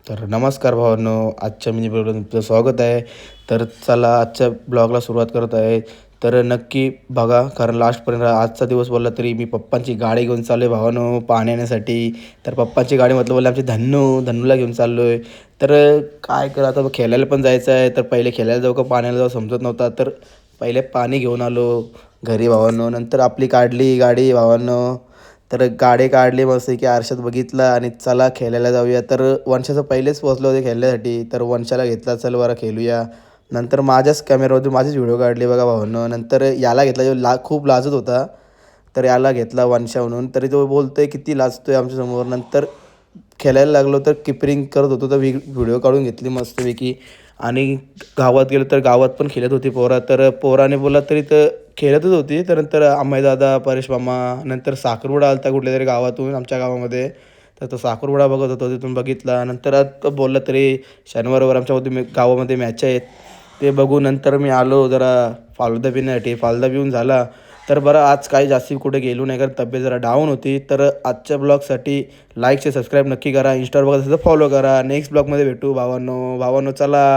तर नमस्कार भावांनो, आजच्या मिनी ब्लॉगला तुमचं स्वागत आहे. तर चला आजच्या ब्लॉगला सुरुवात करत आहे. तर नक्की बघा, कारण लास्टपर्यंत आजचा दिवस बोलला तरी मी पप्पांची गाडी घेऊन चाललो आहे भावांनो पाणी आणण्यासाठी. तर पप्पांची गाडी म्हटलं बोलले आमचे धन्नूला घेऊन चाललो आहे. तर काय करा आता खेळायला पण जायचं आहे. तर पहिले खेळायला जाऊ का पाण्याला जाऊ समजत नव्हता. तर पहिले पाणी घेऊन आलो घरी भावांनो. नंतर आपली काढली गाडी भावांनो. तर गाडी काढली मस्त की आरशात बघितलं आणि चला खेळायला जाऊया. तर वंशाचं पहिलेच पोहोचलो होते खेळण्यासाठी. तर वंशाला घेतला, चल बरं खेळूया. नंतर माझ्याच कॅमेरामध्ये माझीच व्हिडिओ काढली बघा भावांनो. नंतर याला घेतला जो खूप लाजत होता. तर याला घेतला वंशा म्हणून. तरी तो बोलतोय किती लाजतोय आमच्यासमोर. नंतर खेळायला लागलो तर किपरिंग करत होतो. तर व्हिडिओ काढून घेतली मस्तपैकी. आणि गावात गेलो तर गावात पण खेळत होती पोरा. तर पोराने बोलला तरी तर खेळतच होती. तर नंतर अम्माई दादा, परेश मामा, नंतर साखरपुडा आला कुठल्या तरी गावातून आमच्या गावामध्ये. तर तो साखरपुडा बघत होतो, तिथून बघितला. नंतर तो बोलला तरी शनिवारवर आमच्या गावामध्ये मॅच आहेत. ते बघून नंतर मी आलो जरा फालुदा पिण्यासाठी. फालुदा पिऊन झाला. तर बरं आज काही जास्ती कुठे गेलो नाही कारण तब्येत जरा डाऊन होती. तर आजच्या ब्लॉगसाठी लाईक सबस्क्राईब नक्की करा. इंस्टावर बघत असेल तर फॉलो करा. नेक्स्ट ब्लॉगमध्ये भेटू भावांनो. चला.